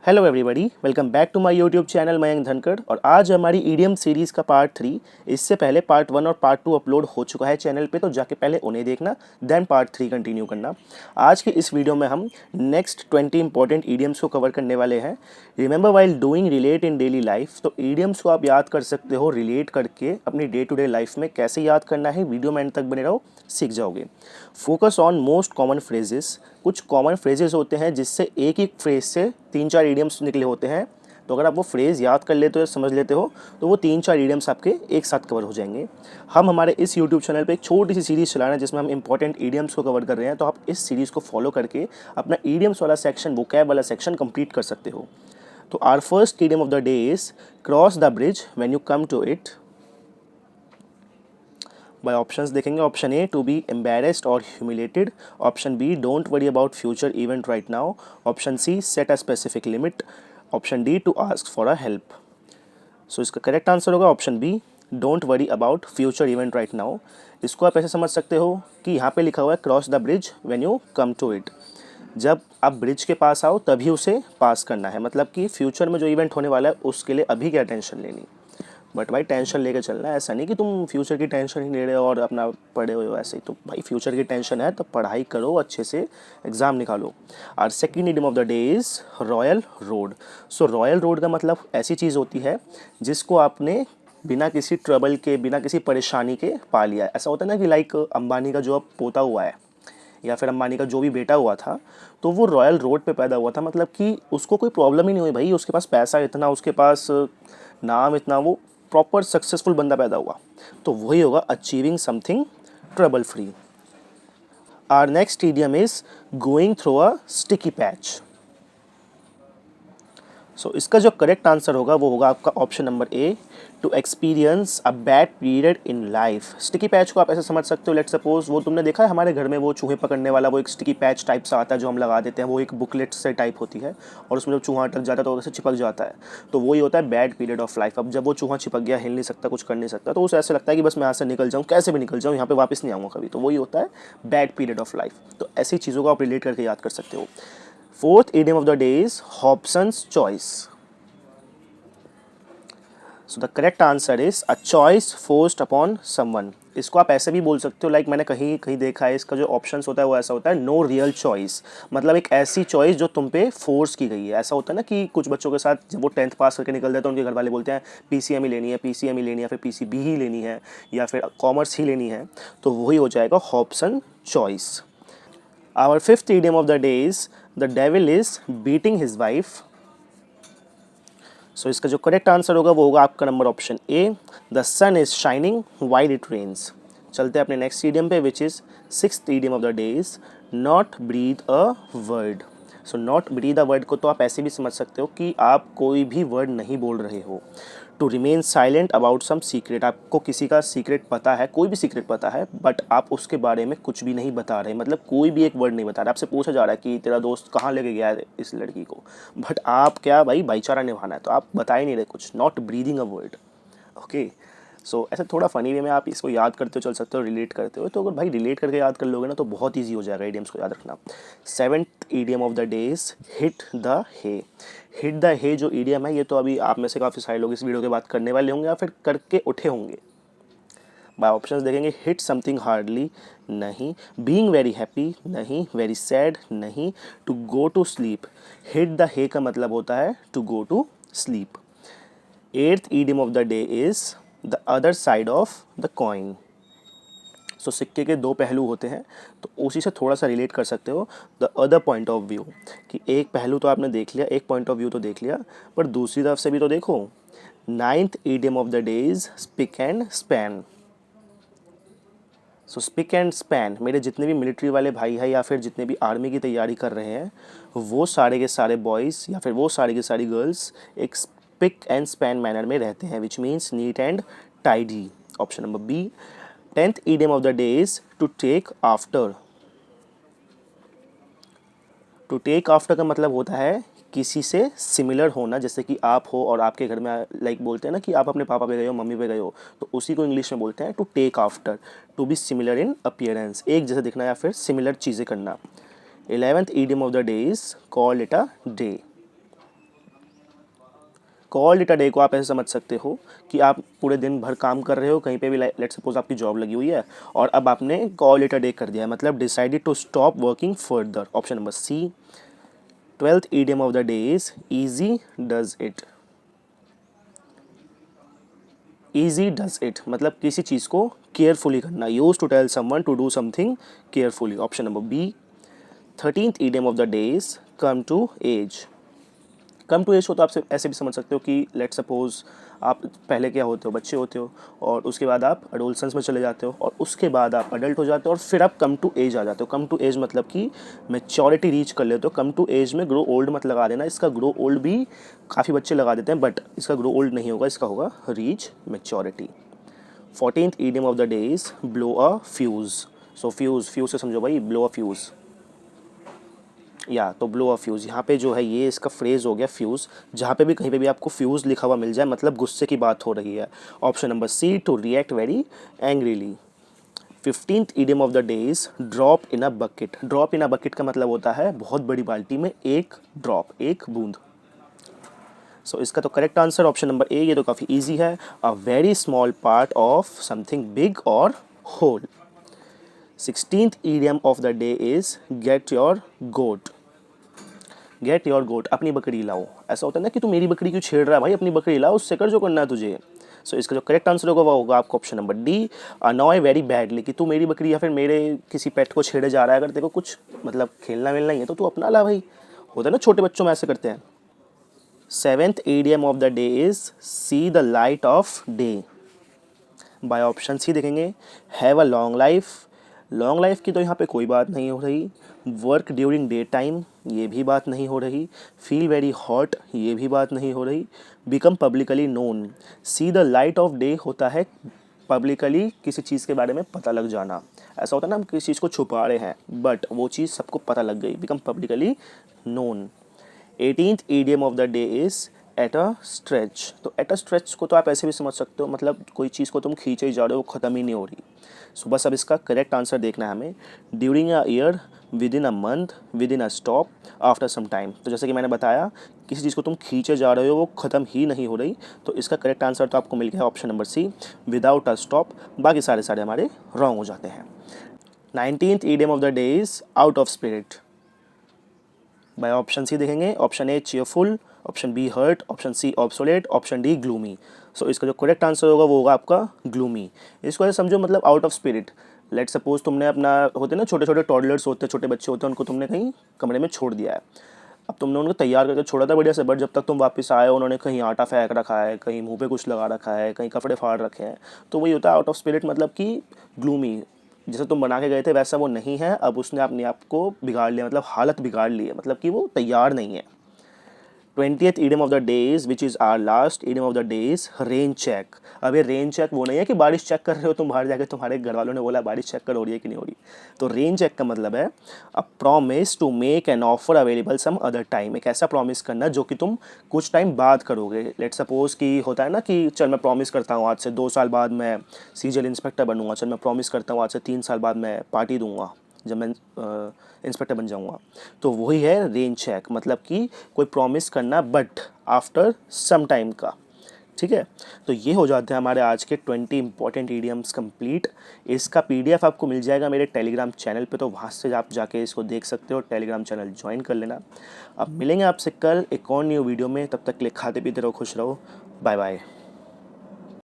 Hello everybody, welcome back to my YouTube channel Mayank Dhankhar. और आज हमारी ईडीएम सीरीज़ का पार्ट 3। इससे पहले पार्ट 1 और पार्ट 2 अपलोड हो चुका है चैनल पे, तो जाके पहले उन्हें देखना, देन पार्ट 3 कंटिन्यू करना। आज की इस वीडियो में हम नेक्स्ट 20 इंपॉर्टेंट ईडीएम्स को कवर करने वाले हैं। Remember while doing relate in daily life, तो ईडीएम्स को आप याद कर सकते हो रिलेट करके अपनी डे टू डे लाइफ में कैसे याद करना है। वीडियो में एंड तक बने रहो, सीख जाओगे। Focus on most common phrases, कुछ कॉमन फ्रेजेस होते हैं जिससे एक ही फ्रेज से 3-4 ईडियम्स निकले होते हैं। तो अगर आप वो फ्रेज़ याद कर लेते हो या समझ लेते हो तो वो 3-4 ईडियम्स आपके एक साथ कवर हो जाएंगे। हम हमारे इस यूट्यूब चैनल पे एक छोटी सी सीरीज़ चला रहे हैं जिसमें हम इंपॉर्टेंट ईडियम्स को कवर कर रहे हैं। तो आप इस सीरीज़ को फॉलो करके अपना ईडियम्स वाला सेक्शन, वोकैब वाला सेक्शन कंप्लीट कर सकते हो। तो our first idiom of the day is cross the bridge when you come to it. By options देखेंगे। Option A, to be embarrassed और humiliated. Option B, don't worry about future event right now. Option C, set a specific limit. Option D, to ask for a help. So इसका correct answer होगा option B, don't worry about future event right now. इसको आप ऐसे समझ सकते हो कि यहाँ पे लिखा हुआ है cross the bridge when you come to it. जब आप ब्रिज के पास आओ तभी उसे पास करना है, मतलब कि फ्यूचर में जो इवेंट होने वाला है उसके लिए अभी क्या टेंशन लेनी। बट भाई टेंशन लेके चलना है, ऐसा नहीं कि तुम फ्यूचर की टेंशन ही ले रहे हो और अपना पढ़े हुए हो ऐसे ही। तो भाई फ्यूचर की टेंशन है तो पढ़ाई करो, अच्छे से एग्ज़ाम निकालो। और second idiom of the day is royal road. So royal road का मतलब ऐसी चीज़ होती है जिसको आपने बिना किसी ट्रबल के, बिना किसी परेशानी के पा लिया है। ऐसा होता है ना कि लाइक अंबानी का जो अब पोता हुआ है या फिर अंबानी का जो भी बेटा हुआ था, तो वो रॉयल रोड पे पैदा हुआ था। मतलब कि उसको कोई प्रॉब्लम ही नहीं हुई भाई, उसके पास पैसा इतना, उसके पास नाम इतना, वो प्रॉपर सक्सेसफुल बंदा पैदा हुआ। तो वही होगा achieving something trouble free. Our next idiom is going through a sticky patch. So इसका जो करेक्ट आंसर होगा वो होगा आपका option number A, to experience a bad period in life. Sticky patch को आप ऐसे समझ सकते हो, लेट सपोज वो तुमने देखा है हमारे घर में वो चूहे पकड़ने वाला वो एक स्टिकी पैच टाइप सा आता है जो हम लगा देते हैं। वो एक बुकलेट से टाइप होती है और उसमें जब चूहा अटक जाता है तो वैसे चिपक जाता है। तो वही होता है बैड पीरियड ऑफ लाइफ। अब जब वो चूहा चिपक गया, हिल नहीं सकता, कुछ कर नहीं सकता, तो उसे ऐसे लगता है कि बस मैं यहाँ से निकल जाऊँ, कैसे भी निकल जाऊँ, यहाँ पे वापस नहीं आऊँगा कभी। तो वही होता है बैड पीरियड ऑफ लाइफ। तो ऐसी चीज़ों को आप रिलेट करके याद कर सकते हो। Fourth idiom of the day is Hobson's choice. So the correct answer is a choice forced upon someone. इसको आप ऐसे भी बोल सकते हो, लाइक मैंने कहीं कहीं देखा है, इसका जो ऑप्शन होता है वो ऐसा होता है, नो रियल चॉइस। मतलब एक ऐसी चॉइस जो तुम पे फोर्स की गई है। ऐसा होता है ना कि कुछ बच्चों के साथ जब वो 10th पास करके निकल जाते हैं उनके घर वाले बोलते हैं पीसीएम ही लेनी है, पीसीएम ही लेनी है, फिर पीसीबी ही लेनी है, या फिर कॉमर्स ही लेनी है। तो वही हो जाएगा Hobson choice. Our fifth idiom of the day is the devil is beating his wife. So इसका जो करेक्ट आंसर होगा वो होगा आपका number option A, the sun is shining while it rains. चलते हैं अपने नेक्स्ट ईडियम पे, which is sixth idiom of the day is not breathe a word. So not breathe a word को तो आप ऐसे भी समझ सकते हो कि आप कोई भी वर्ड नहीं बोल रहे हो। To remain silent about some secret, आपको किसी का सीक्रेट पता है, कोई भी सीक्रेट पता है, बट आप उसके बारे में कुछ भी नहीं बता रहे। मतलब कोई भी एक वर्ड नहीं बता रहे। आपसे पूछा जा रहा है कि तेरा दोस्त कहाँ लेके गया है इस लड़की को, बट आप क्या भाई भाईचारा निभाना है, तो आप बता ही नहीं रहे कुछ। Not breathing a word. Okay, so ऐसे थोड़ा फनी वे में आप इसको याद करते हो चल सकते हो, रिलेट करते हो। तो अगर भाई रिलेट करके याद कर लोगे ना तो बहुत ईजी हो जाएगा ईडियम्स को याद रखना। Seventh idiom of the day is hit the hay. Hit the hay जो ईडियम है, ये तो अभी आप में से काफ़ी सारे लोग इस वीडियो के बाद करने वाले होंगे या फिर करके उठे होंगे। बाय ऑप्शंस देखेंगे, हिट समथिंग हार्डली नहीं, बीइंग वेरी हैप्पी नहीं, वेरी सैड नहीं, to go to sleep. Hit the hay का मतलब होता है to go to sleep. Eighth idiom of the day is the other side of the coin. So सिक्के के दो पहलू होते हैं, तो उसी से थोड़ा सा रिलेट कर सकते हो, the other point of view. कि एक पहलू तो आपने देख लिया, एक पॉइंट ऑफ व्यू तो देख लिया, पर दूसरी तरफ से भी तो देखो। Ninth idiom of the day is spick and span. So spick and span, मेरे जितने भी मिलिट्री वाले भाई हैं या फिर जितने भी आर्मी की तैयारी कर रहे हैं, वो सारे के सारे बॉयज़ या फिर वो सारी की सारी गर्ल्स एक स्पिक एंड स्पैन मैनर में रहते हैं, which means neat and tidy. Option number B. Tenth idiom of the day is to take after. To take after का मतलब होता है किसी से सिमिलर होना। जैसे कि आप हो और आपके घर में लाइक बोलते हैं ना कि आप अपने पापा पे गए हो, मम्मी पे गए हो, तो उसी को इंग्लिश में बोलते हैं to take after. To be similar in appearance, एक जैसे दिखना या फिर सिमिलर चीज़ें करना। 11th idiom of the day is call it a day. Call it a day को आप ऐसे समझ सकते हो कि आप पूरे दिन भर काम कर रहे हो कहीं पे भी, लेट्स सपोज आपकी जॉब लगी हुई है और अब आपने कॉल इट अ डे कर दिया है, मतलब decided to stop working further. Option number C. 12th idiom of the day is easy does it। easy does it मतलब किसी चीज़ को केयरफुली करना। Use to tell someone to do something carefully. Option number B. 13th idiom of the day is come to age। Come to age को तो आप ऐसे भी समझ सकते हो कि लेट सपोज आप पहले क्या होते हो, बच्चे होते हो और उसके बाद आप अडोलसेंस में चले जाते हो और उसके बाद आप अडल्ट हो जाते हो और फिर आप कम टू एज आ जाते हो। कम टू एज मतलब कि मैच्योरिटी रीच कर लेते हो। कम टू एज में ग्रो ओल्ड मत लगा देना, इसका ग्रो ओल्ड भी काफ़ी बच्चे लगा देते हैं बट इसका ग्रो ओल्ड नहीं होगा, इसका होगा reach maturity. 14th idiom of the day is blow a fuse. So fuse, fuse से समझो भाई, ब्लो अ फ्यूज़ या तो ब्लो अ फ्यूज़। यहाँ पे जो है ये इसका फ्रेज हो गया फ्यूज़। जहाँ पे भी कहीं पे भी आपको फ्यूज़ लिखा हुआ मिल जाए मतलब गुस्से की बात हो रही है। Option number C. To react very angrily. 15th idiom of the day is drop in a bucket. Drop in a bucket का मतलब होता है बहुत बड़ी बाल्टी में एक ड्रॉप, एक बूंद। सो इसका तो correct answer option number A. ये तो काफ़ी ईजी है। A very small part of something big और whole. 16th idiom of the day is get your goat. Get your goat, अपनी बकरी लाओ। ऐसा होता है ना कि तू मेरी बकरी क्यों छेड़ रहा है भाई, अपनी बकरी लाओ, उससे कर जो करना है तुझे। सो इसका जो करेक्ट आंसर होगा वो होगा आपका option number D. अनॉय very badly, कि तू मेरी बकरी या फिर मेरे किसी पेट को छेड़े जा रहा है, अगर तेरे को कुछ मतलब खेलना वेलना ही है तो तू अपना ला भाई। होता है ना छोटे बच्चों में ऐसे करते हैं। 7th idiom of the day is see the light of day. By option C देखेंगे। Have a long life. Long life की तो यहाँ पे कोई बात नहीं हो रही। वर्क ड्यूरिंग डे टाइम, ये भी बात नहीं हो रही। फील वेरी हॉट, ये भी बात नहीं हो रही। Become publicly known. C the light of day होता है पब्लिकली किसी चीज़ के बारे में पता लग जाना। ऐसा होता है ना हम किसी चीज़ को छुपा रहे हैं बट वो चीज़ सबको पता लग गई, become publicly known. 18th idiom of the day is at a stretch. तो एट अ स्ट्रेच को तो आप ऐसे भी समझ सकते हो, मतलब कोई चीज़ को तुम खींचे ही जा रहे हो, वो ख़त्म ही नहीं हो रही। सो बस अब इसका करेक्ट आंसर देखना है हमें। During a year, within a month, within a stop, after some time. तो जैसे कि मैंने बताया किसी चीज़ को तुम खींचे जा रहे हो वो ख़त्म ही नहीं हो रही, तो इसका करेक्ट आंसर तो आपको मिल गया option number C, without a stop. बाकी सारे हमारे रॉन्ग हो जाते हैं। 19th idiom of the day is out of spirit. By option C देखेंगे। Option A cheerful, option B hurt, option C obsolete, option D gloomy. So इसका जो correct answer होगा वो होगा आपका ग्लूमी। इसको ऐसे समझो मतलब out of spirit. Let suppose तुमने अपना, होते ना छोटे छोटे टॉडलर्स होते हैं, छोटे बच्चे होते हैं, उनको तुमने कहीं कमरे में छोड़ दिया है। अब तुमने उनको तैयार करके छोड़ा था बढ़िया से, बट जब तक तुम वापस आए उन्होंने कहीं आटा फेंक रखा है, कहीं मुंह पे कुछ लगा रखा है, कहीं कपड़े फाड़ रखे हैं। तो वही होता है आउट ऑफ स्पिरिट, मतलब कि ग्लूमी। जैसे तुम बना के गए थे वैसा वो नहीं है, अब उसने अपने आप को बिगाड़ लिया, मतलब हालत बिगाड़ ली है, मतलब कि वो तैयार नहीं है। 20th idiom of the days which is our last idiom of the days rain check. अब ये रेन चेक वो नहीं है कि बारिश चेक कर रहे हो तुम बाहर जाके, तुम्हारे घर वालों ने बोला बारिश चेक कर हो रही है कि नहीं हो रही। तो रेन चेक का मतलब है a promise to make an offer available some other time. एक ऐसा प्रॉमिस करना जो कि तुम कुछ टाइम बाद करोगे। लेट सपोज कि होता है ना कि चल मैं प्रॉमिस करता हूँ आज से 2 साल बाद मैं सीजल इंस्पेक्टर बनूंगा, चल मैं प्रॉमिस करता हूँ आज से 3 साल बाद मैं पार्टी दूंगा जब मैं इंस्पेक्टर बन जाऊंगा। तो वही है रेन चेक, मतलब कि कोई प्रॉमिस करना बट आफ्टर सम टाइम का। ठीक है, तो ये हो जाते हैं हमारे आज के 20 इंपॉर्टेंट ईडियम्स कंप्लीट। इसका पीडीएफ आपको मिल जाएगा मेरे टेलीग्राम चैनल पे, तो वहाँ से आप जाके इसको देख सकते हो। टेलीग्राम चैनल ज्वाइन कर लेना। अब मिलेंगे आपसे कल एक और न्यू वीडियो में, तब तक के लिए खाते पीते रहो, खुश रहो, बाय बाय।